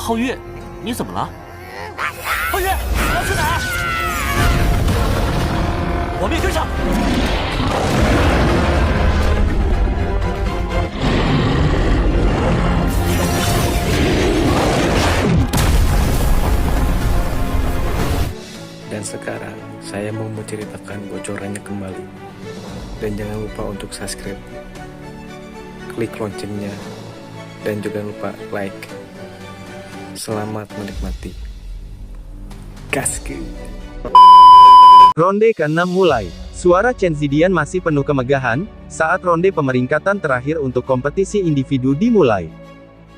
皓月，你怎么了？皓月，你要去哪儿？我们也跟上。Dan sekarang, saya mau menceritakan bocorannya kembali. Dan jangan lupa untuk subscribe, klik loncengnya, dan juga lupa like. Selamat menikmati. Gaskeun. Ronde ke-6 mulai. Suara Chen Zidian masih penuh kemegahan, saat ronde pemeringkatan terakhir untuk kompetisi individu dimulai.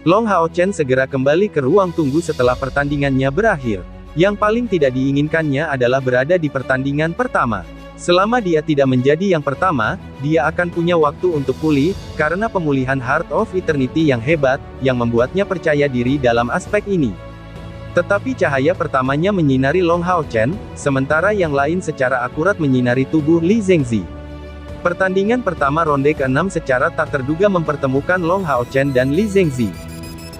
Long Hao Chen segera kembali ke ruang tunggu setelah pertandingannya berakhir. Yang paling tidak diinginkannya adalah berada di pertandingan pertama. Selama dia tidak menjadi yang pertama, dia akan punya waktu untuk pulih, karena pemulihan Heart of Eternity yang hebat, yang membuatnya percaya diri dalam aspek ini. Tetapi cahaya pertamanya menyinari Long Hao Chen, sementara yang lain secara akurat menyinari tubuh Li Zhengzi. Pertandingan pertama ronde ke-6 secara tak terduga mempertemukan Long Hao Chen dan Li Zhengzi.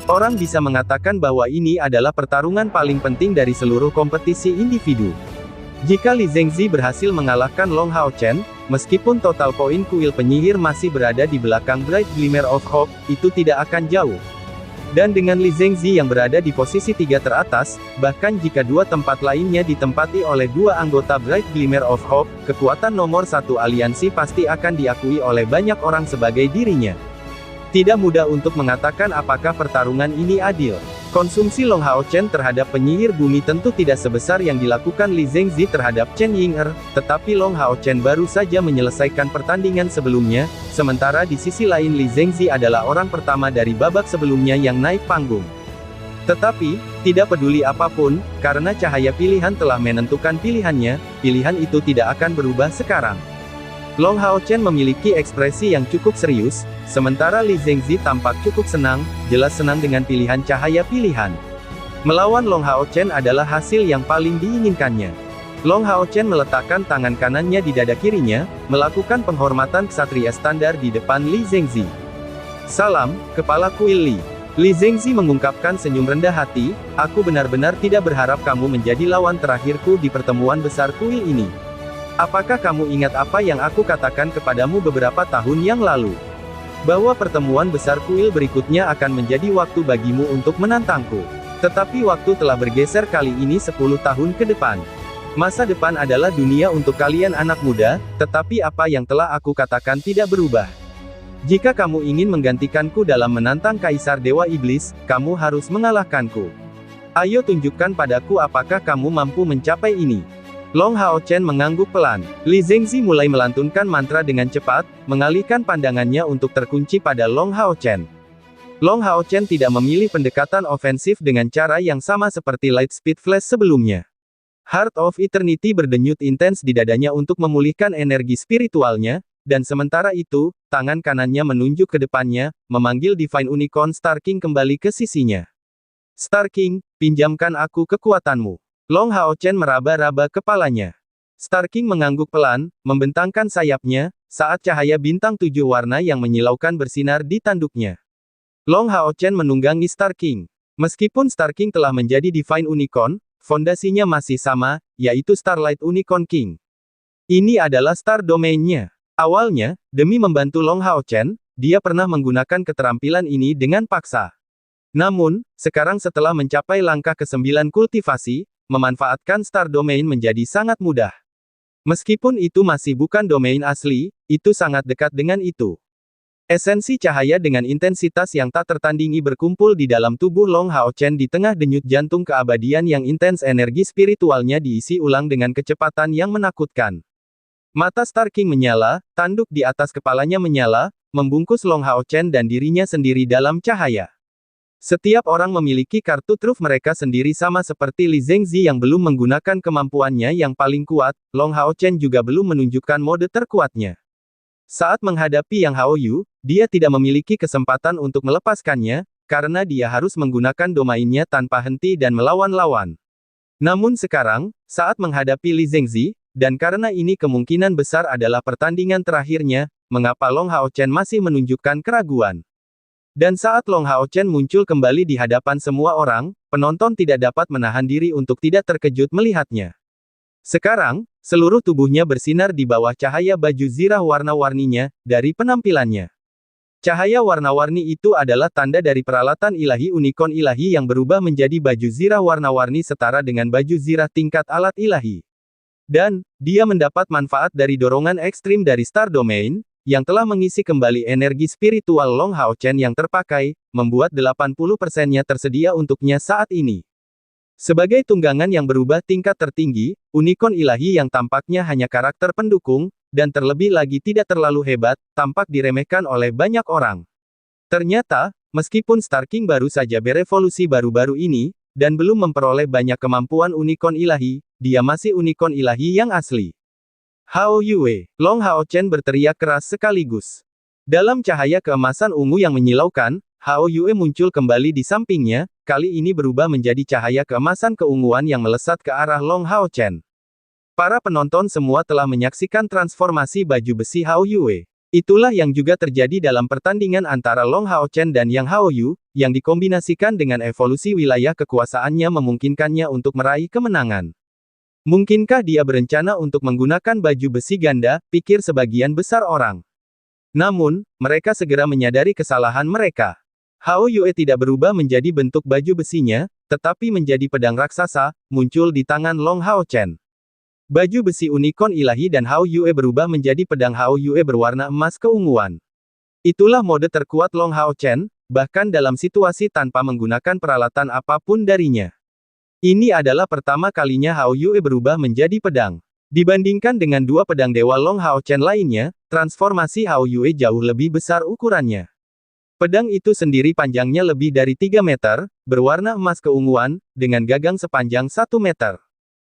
Orang bisa mengatakan bahwa ini adalah pertarungan paling penting dari seluruh kompetisi individu. Jika Li Zhengzi berhasil mengalahkan Long Hao Chen, meskipun total poin kuil penyihir masih berada di belakang Bright Glimmer of Hope, itu tidak akan jauh. Dan dengan Li Zhengzi yang berada di posisi 3 teratas, bahkan jika dua tempat lainnya ditempati oleh dua anggota Bright Glimmer of Hope, kekuatan nomor 1 aliansi pasti akan diakui oleh banyak orang sebagai dirinya. Tidak mudah untuk mengatakan apakah pertarungan ini adil. Konsumsi Long Hao Chen terhadap penyihir bumi tentu tidak sebesar yang dilakukan Li Zhengzi terhadap Chen Ying'er, tetapi Long Hao Chen baru saja menyelesaikan pertandingan sebelumnya, sementara di sisi lain Li Zhengzi adalah orang pertama dari babak sebelumnya yang naik panggung. Tetapi, tidak peduli apapun, karena cahaya pilihan telah menentukan pilihannya, pilihan itu tidak akan berubah sekarang. Long Hao Chen memiliki ekspresi yang cukup serius, sementara Li Zhengzi tampak cukup senang, jelas senang dengan pilihan cahaya pilihan. Melawan Long Hao Chen adalah hasil yang paling diinginkannya. Long Hao Chen meletakkan tangan kanannya di dada kirinya, melakukan penghormatan ksatria standar di depan Li Zhengzi. Salam, Kepala Kuil Li. Li Zhengzi mengungkapkan senyum rendah hati, aku benar-benar tidak berharap kamu menjadi lawan terakhirku di pertemuan besar kuil ini. Apakah kamu ingat apa yang aku katakan kepadamu beberapa tahun yang lalu? Bahwa pertemuan besar kuil berikutnya akan menjadi waktu bagimu untuk menantangku. Tetapi waktu telah bergeser kali ini 10 tahun ke depan. Masa depan adalah dunia untuk kalian anak muda, tetapi apa yang telah aku katakan tidak berubah. Jika kamu ingin menggantikanku dalam menantang Kaisar Dewa Iblis, kamu harus mengalahkanku. Ayo tunjukkan padaku apakah kamu mampu mencapai ini. Long Hao Chen mengangguk pelan. Li Zhengzi mulai melantunkan mantra dengan cepat, mengalihkan pandangannya untuk terkunci pada Long Hao Chen. Long Hao Chen tidak memilih pendekatan ofensif dengan cara yang sama seperti Light Speed Flash sebelumnya. Heart of Eternity berdenyut intens di dadanya untuk memulihkan energi spiritualnya, dan sementara itu, tangan kanannya menunjuk ke depannya, memanggil Divine Unicorn Star King kembali ke sisinya. Star King, pinjamkan aku kekuatanmu. Long Hao Chen meraba-raba kepalanya. Star King mengangguk pelan, membentangkan sayapnya, saat cahaya bintang 7 warna yang menyilaukan bersinar di tanduknya. Long Hao Chen menunggangi Star King. Meskipun Star King telah menjadi Divine Unicorn, fondasinya masih sama, yaitu Starlight Unicorn King. Ini adalah Star Domain-nya. Awalnya, demi membantu Long Hao Chen, dia pernah menggunakan keterampilan ini dengan paksa. Namun, sekarang setelah mencapai langkah ke-9 kultivasi, memanfaatkan Star Domain menjadi sangat mudah. Meskipun itu masih bukan domain asli, itu sangat dekat dengan itu. Esensi cahaya dengan intensitas yang tak tertandingi berkumpul di dalam tubuh Long Hao Chen di tengah denyut jantung keabadian yang intens. Energi spiritualnya diisi ulang dengan kecepatan yang menakutkan. Mata Star King menyala, tanduk di atas kepalanya menyala, membungkus Long Hao Chen dan dirinya sendiri dalam cahaya. Setiap orang memiliki kartu truf mereka sendiri sama seperti Li Zhengzi yang belum menggunakan kemampuannya yang paling kuat, Long Hao Chen juga belum menunjukkan mode terkuatnya. Saat menghadapi Yang Hao Yu, dia tidak memiliki kesempatan untuk melepaskannya, karena dia harus menggunakan domainnya tanpa henti dan melawan-lawan. Namun sekarang, saat menghadapi Li Zhengzi, dan karena ini kemungkinan besar adalah pertandingan terakhirnya, mengapa Long Hao Chen masih menunjukkan keraguan? Dan saat Long Hao Chen muncul kembali di hadapan semua orang, penonton tidak dapat menahan diri untuk tidak terkejut melihatnya. Sekarang, seluruh tubuhnya bersinar di bawah cahaya baju zirah warna-warninya, dari penampilannya. Cahaya warna-warni itu adalah tanda dari peralatan ilahi unicorn ilahi yang berubah menjadi baju zirah warna-warni setara dengan baju zirah tingkat alat ilahi. Dan, dia mendapat manfaat dari dorongan ekstrim dari Star Domain, yang telah mengisi kembali energi spiritual Long Hao Chen yang terpakai, membuat 80%-nya tersedia untuknya saat ini. Sebagai tunggangan yang berubah tingkat tertinggi, unicorn ilahi yang tampaknya hanya karakter pendukung, dan terlebih lagi tidak terlalu hebat, tampak diremehkan oleh banyak orang. Ternyata, meskipun Star King baru saja berevolusi baru-baru ini, dan belum memperoleh banyak kemampuan unicorn ilahi, dia masih unicorn ilahi yang asli. Hao Yue, Long Hao Chen berteriak keras sekaligus. Dalam cahaya keemasan ungu yang menyilaukan, Hao Yue muncul kembali di sampingnya, kali ini berubah menjadi cahaya keemasan keunguan yang melesat ke arah Long Hao Chen. Para penonton semua telah menyaksikan transformasi baju besi Hao Yue. Itulah yang juga terjadi dalam pertandingan antara Long Hao Chen dan Yang Hao Yu, yang dikombinasikan dengan evolusi wilayah kekuasaannya memungkinkannya untuk meraih kemenangan. Mungkinkah dia berencana untuk menggunakan baju besi ganda, pikir sebagian besar orang. Namun, mereka segera menyadari kesalahan mereka. Hao Yue tidak berubah menjadi bentuk baju besinya, tetapi menjadi pedang raksasa, muncul di tangan Long Hao Chen. Baju besi unicorn ilahi dan Hao Yue berubah menjadi pedang Hao Yue berwarna emas keunguan. Itulah mode terkuat Long Hao Chen, bahkan dalam situasi tanpa menggunakan peralatan apapun darinya. Ini adalah pertama kalinya Hao Yue berubah menjadi pedang. Dibandingkan dengan dua pedang dewa Long Hao Chen lainnya, transformasi Hao Yue jauh lebih besar ukurannya. Pedang itu sendiri panjangnya lebih dari 3 meter, berwarna emas keunguan, dengan gagang sepanjang 1 meter.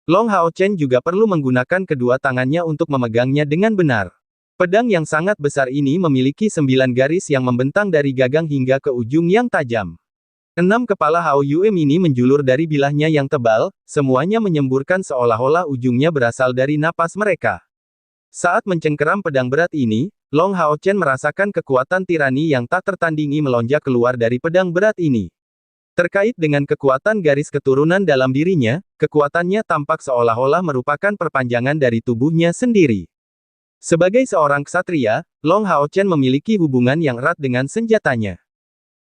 Long Hao Chen juga perlu menggunakan kedua tangannya untuk memegangnya dengan benar. Pedang yang sangat besar ini memiliki 9 garis yang membentang dari gagang hingga ke ujung yang tajam. 6 kepala Hao Yue ini menjulur dari bilahnya yang tebal, semuanya menyemburkan seolah-olah ujungnya berasal dari napas mereka. Saat mencengkeram pedang berat ini, Long Hao Chen merasakan kekuatan tirani yang tak tertandingi melonjak keluar dari pedang berat ini. Terkait dengan kekuatan garis keturunan dalam dirinya, kekuatannya tampak seolah-olah merupakan perpanjangan dari tubuhnya sendiri. Sebagai seorang ksatria, Long Hao Chen memiliki hubungan yang erat dengan senjatanya.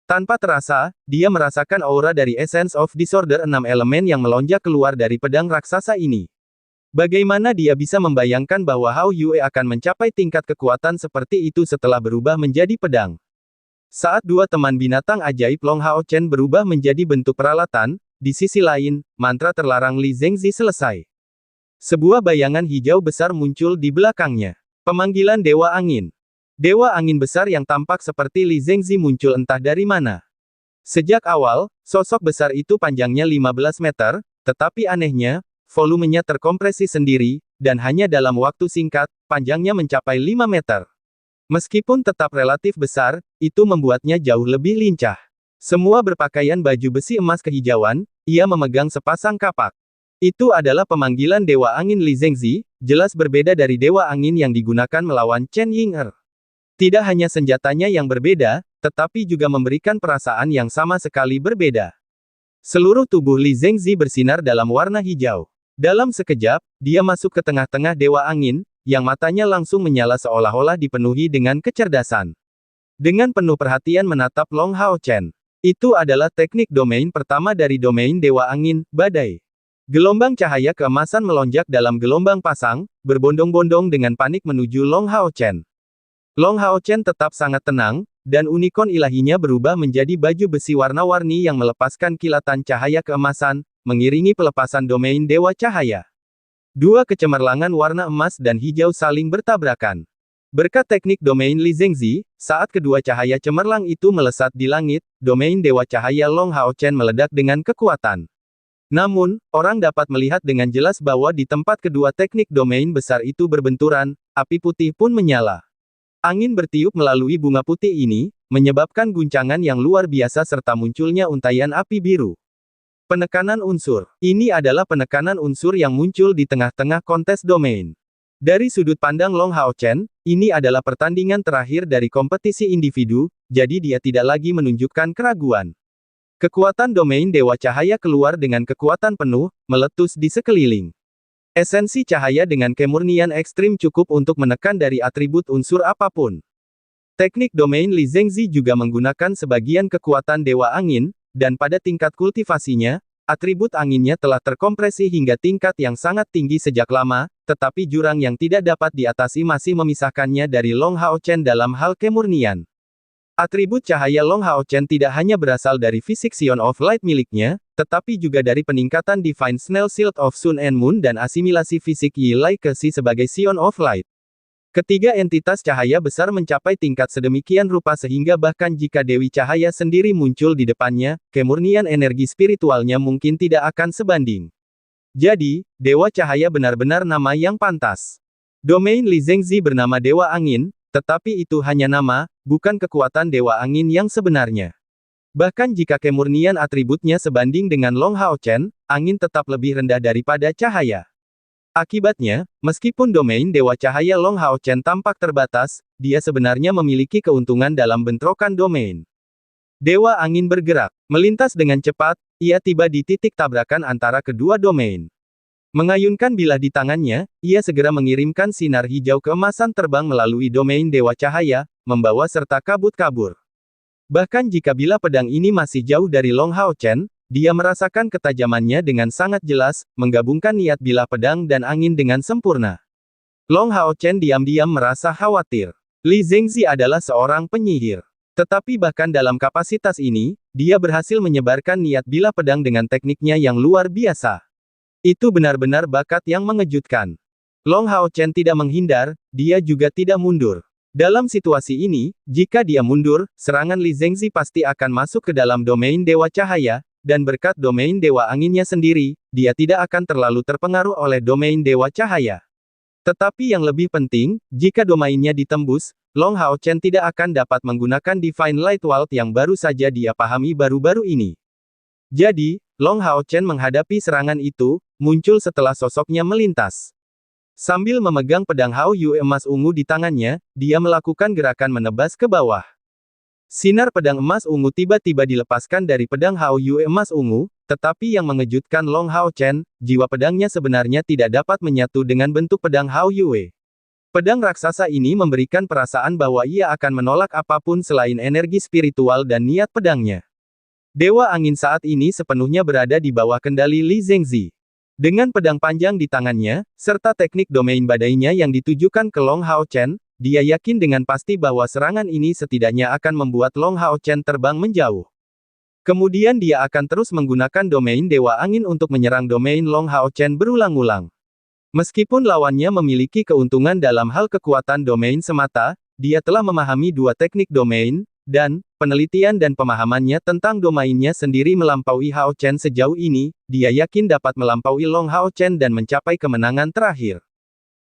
Tanpa terasa, dia merasakan aura dari Essence of Disorder 6 elemen yang melonjak keluar dari pedang raksasa ini. Bagaimana dia bisa membayangkan bahwa Hao Yue akan mencapai tingkat kekuatan seperti itu setelah berubah menjadi pedang? Saat dua teman binatang ajaib Long Hao Chen berubah menjadi bentuk peralatan, di sisi lain, mantra terlarang Li Zengzi selesai. Sebuah bayangan hijau besar muncul di belakangnya. Pemanggilan Dewa Angin. Dewa Angin besar yang tampak seperti Li Zengzi muncul entah dari mana. Sejak awal, sosok besar itu panjangnya 15 meter, tetapi anehnya, volumenya terkompresi sendiri, dan hanya dalam waktu singkat, panjangnya mencapai 5 meter. Meskipun tetap relatif besar, itu membuatnya jauh lebih lincah. Semua berpakaian baju besi emas kehijauan, ia memegang sepasang kapak. Itu adalah pemanggilan Dewa Angin Li Zengzi, jelas berbeda dari Dewa Angin yang digunakan melawan Chen Ying'er. Tidak hanya senjatanya yang berbeda, tetapi juga memberikan perasaan yang sama sekali berbeda. Seluruh tubuh Li Zengzi bersinar dalam warna hijau. Dalam sekejap, dia masuk ke tengah-tengah Dewa Angin, yang matanya langsung menyala seolah-olah dipenuhi dengan kecerdasan. Dengan penuh perhatian menatap Long Hao Chen. Itu adalah teknik domain pertama dari domain Dewa Angin, Badai. Gelombang cahaya keemasan melonjak dalam gelombang pasang, berbondong-bondong dengan panik menuju Long Hao Chen. Long Hao Chen tetap sangat tenang, dan unicorn ilahinya berubah menjadi baju besi warna-warni yang melepaskan kilatan cahaya keemasan, mengiringi pelepasan domain Dewa Cahaya. Dua kecemerlangan warna emas dan hijau saling bertabrakan. Berkat teknik domain Li Zengzi, saat kedua cahaya cemerlang itu melesat di langit, domain Dewa Cahaya Long Hao Chen meledak dengan kekuatan. Namun, orang dapat melihat dengan jelas bahwa di tempat kedua teknik domain besar itu berbenturan, api putih pun menyala. Angin bertiup melalui bunga putih ini, menyebabkan guncangan yang luar biasa serta munculnya untaian api biru. Penekanan unsur. Ini adalah penekanan unsur yang muncul di tengah-tengah kontes domain. Dari sudut pandang Long Hao Chen, ini adalah pertandingan terakhir dari kompetisi individu, jadi dia tidak lagi menunjukkan keraguan. Kekuatan domain Dewa Cahaya keluar dengan kekuatan penuh, meletus di sekeliling. Esensi cahaya dengan kemurnian ekstrim cukup untuk menekan dari atribut unsur apapun. Teknik domain Li Zengzi juga menggunakan sebagian kekuatan Dewa Angin, dan pada tingkat kultivasinya, atribut anginnya telah terkompresi hingga tingkat yang sangat tinggi sejak lama, tetapi jurang yang tidak dapat diatasi masih memisahkannya dari Long Hao Chen dalam hal kemurnian. Atribut cahaya Long Hao Chen tidak hanya berasal dari fisik Sion of Light miliknya, tetapi juga dari peningkatan Divine Snail Shield of Sun and Moon dan asimilasi fisik Yi Lai ke Si sebagai Sion of Light. Ketiga entitas cahaya besar mencapai tingkat sedemikian rupa sehingga bahkan jika Dewi Cahaya sendiri muncul di depannya, kemurnian energi spiritualnya mungkin tidak akan sebanding. Jadi, Dewa Cahaya benar-benar nama yang pantas. Domain Li Zengzi bernama Dewa Angin, tetapi itu hanya nama, bukan kekuatan Dewa Angin yang sebenarnya. Bahkan jika kemurnian atributnya sebanding dengan Long Hao Chen, angin tetap lebih rendah daripada cahaya. Akibatnya, meskipun domain Dewa Cahaya Long Hao Chen tampak terbatas, dia sebenarnya memiliki keuntungan dalam bentrokan domain. Dewa Angin bergerak, melintas dengan cepat, ia tiba di titik tabrakan antara kedua domain. Mengayunkan bilah di tangannya, ia segera mengirimkan sinar hijau keemasan terbang melalui domain Dewa Cahaya, membawa serta kabut-kabur. Bahkan jika bilah pedang ini masih jauh dari Long Hao Chen, dia merasakan ketajamannya dengan sangat jelas, menggabungkan niat bilah pedang dan angin dengan sempurna. Long Hao Chen diam-diam merasa khawatir. Li Zengzi adalah seorang penyihir. Tetapi bahkan dalam kapasitas ini, dia berhasil menyebarkan niat bilah pedang dengan tekniknya yang luar biasa. Itu benar-benar bakat yang mengejutkan. Long Hao Chen tidak menghindar, dia juga tidak mundur. Dalam situasi ini, jika dia mundur, serangan Li Zengzi pasti akan masuk ke dalam domain Dewa Cahaya, dan berkat domain Dewa Anginnya sendiri, dia tidak akan terlalu terpengaruh oleh domain Dewa Cahaya. Tetapi yang lebih penting, jika domainnya ditembus, Long Hao Chen tidak akan dapat menggunakan Divine Light Vault yang baru saja dia pahami baru-baru ini. Jadi, Long Hao Chen menghadapi serangan itu, muncul setelah sosoknya melintas. Sambil memegang pedang Hao Yue emas ungu di tangannya, dia melakukan gerakan menebas ke bawah. Sinar pedang emas ungu tiba-tiba dilepaskan dari pedang Hao Yue emas ungu, tetapi yang mengejutkan Long Hao Chen, jiwa pedangnya sebenarnya tidak dapat menyatu dengan bentuk pedang Hao Yue. Pedang raksasa ini memberikan perasaan bahwa ia akan menolak apapun selain energi spiritual dan niat pedangnya. Dewa Angin saat ini sepenuhnya berada di bawah kendali Li Zengzi. Dengan pedang panjang di tangannya, serta teknik domain badainya yang ditujukan ke Long Hao Chen, dia yakin dengan pasti bahwa serangan ini setidaknya akan membuat Long Hao Chen terbang menjauh. Kemudian dia akan terus menggunakan domain Dewa Angin untuk menyerang domain Long Hao Chen berulang-ulang. Meskipun lawannya memiliki keuntungan dalam hal kekuatan domain semata, dia telah memahami dua teknik domain, dan penelitian dan pemahamannya tentang domainnya sendiri melampaui Hao Chen sejauh ini, dia yakin dapat melampaui Long Hao Chen dan mencapai kemenangan terakhir.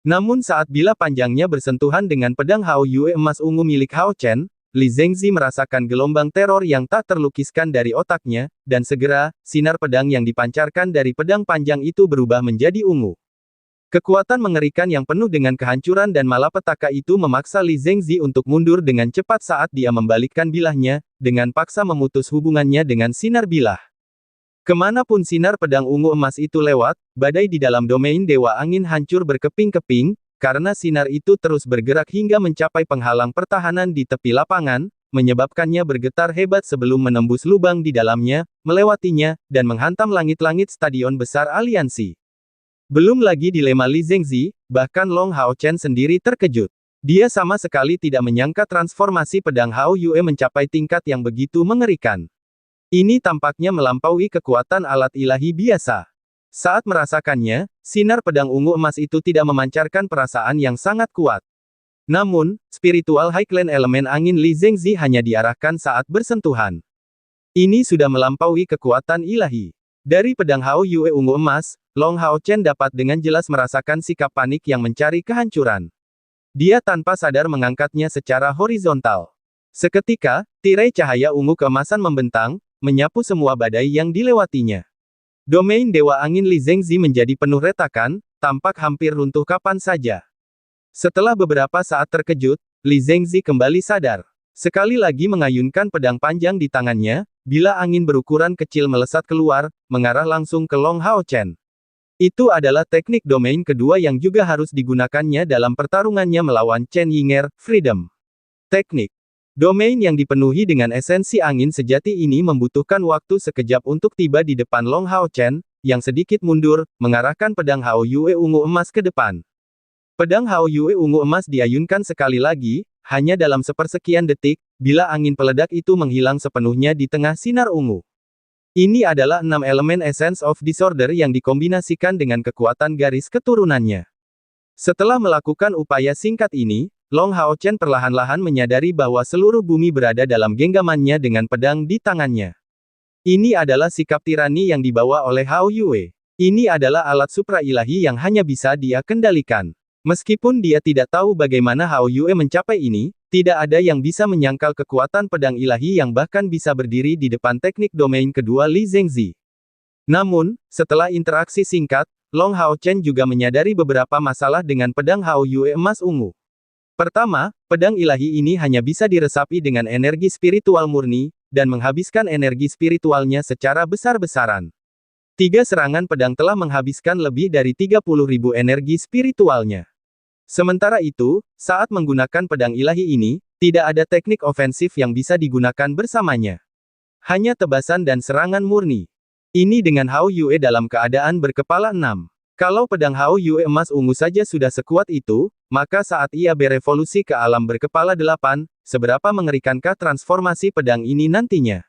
Namun saat bilah panjangnya bersentuhan dengan pedang Hao Yue emas ungu milik Hao Chen, Li Zengzi merasakan gelombang teror yang tak terlukiskan dari otaknya, dan segera, sinar pedang yang dipancarkan dari pedang panjang itu berubah menjadi ungu. Kekuatan mengerikan yang penuh dengan kehancuran dan malapetaka itu memaksa Li Zengzi untuk mundur dengan cepat saat dia membalikkan bilahnya, dengan paksa memutus hubungannya dengan sinar bilah. Kemanapun sinar pedang ungu emas itu lewat, badai di dalam domain Dewa Angin hancur berkeping-keping, karena sinar itu terus bergerak hingga mencapai penghalang pertahanan di tepi lapangan, menyebabkannya bergetar hebat sebelum menembus lubang di dalamnya, melewatinya, dan menghantam langit-langit stadion besar aliansi. Belum lagi dilema Li Zengzi, bahkan Long Hao Chen sendiri terkejut. Dia sama sekali tidak menyangka transformasi pedang Hao Yue mencapai tingkat yang begitu mengerikan. Ini tampaknya melampaui kekuatan alat ilahi biasa. Saat merasakannya, sinar pedang ungu emas itu tidak memancarkan perasaan yang sangat kuat. Namun, spiritual High Clan elemen angin Li Zengzi hanya diarahkan saat bersentuhan. Ini sudah melampaui kekuatan ilahi. Dari pedang Hao Yue ungu emas, Long Hao Chen dapat dengan jelas merasakan sikap panik yang mencari kehancuran. Dia tanpa sadar mengangkatnya secara horizontal. Seketika, tirai cahaya ungu keemasan membentang, menyapu semua badai yang dilewatinya. Domain Dewa Angin Li Zengzi menjadi penuh retakan, tampak hampir runtuh kapan saja. Setelah beberapa saat terkejut, Li Zengzi kembali sadar. Sekali lagi mengayunkan pedang panjang di tangannya, bila angin berukuran kecil melesat keluar, mengarah langsung ke Long Hao Chen. Itu adalah teknik domain kedua yang juga harus digunakannya dalam pertarungannya melawan Chen Yinger, Freedom. Teknik domain yang dipenuhi dengan esensi angin sejati ini membutuhkan waktu sekejap untuk tiba di depan Long Hao Chen, yang sedikit mundur, mengarahkan pedang Hao Yue ungu emas ke depan. Pedang Hao Yue ungu emas diayunkan sekali lagi, hanya dalam sepersekian detik, bila angin peledak itu menghilang sepenuhnya di tengah sinar ungu. Ini adalah 6 elemen Essence of Disorder yang dikombinasikan dengan kekuatan garis keturunannya. Setelah melakukan upaya singkat ini, Long Hao Chen perlahan-lahan menyadari bahwa seluruh bumi berada dalam genggamannya dengan pedang di tangannya. Ini adalah sikap tirani yang dibawa oleh Hao Yue. Ini adalah alat supra ilahi yang hanya bisa dia kendalikan. Meskipun dia tidak tahu bagaimana Hao Yue mencapai ini, tidak ada yang bisa menyangkal kekuatan pedang ilahi yang bahkan bisa berdiri di depan teknik domain kedua Li Zengzi. Namun, setelah interaksi singkat, Long Hao Chen juga menyadari beberapa masalah dengan pedang Hao Yue emas ungu. Pertama, pedang ilahi ini hanya bisa diresapi dengan energi spiritual murni, dan menghabiskan energi spiritualnya secara besar-besaran. 3 serangan pedang telah menghabiskan lebih dari 30.000 energi spiritualnya. Sementara itu, saat menggunakan pedang ilahi ini, tidak ada teknik ofensif yang bisa digunakan bersamanya. Hanya tebasan dan serangan murni. Ini dengan Hao Yue dalam keadaan berkepala 6. Kalau pedang Hao Yue emas ungu saja sudah sekuat itu, maka saat ia berevolusi ke alam berkepala 8, seberapa mengerikankah transformasi pedang ini nantinya?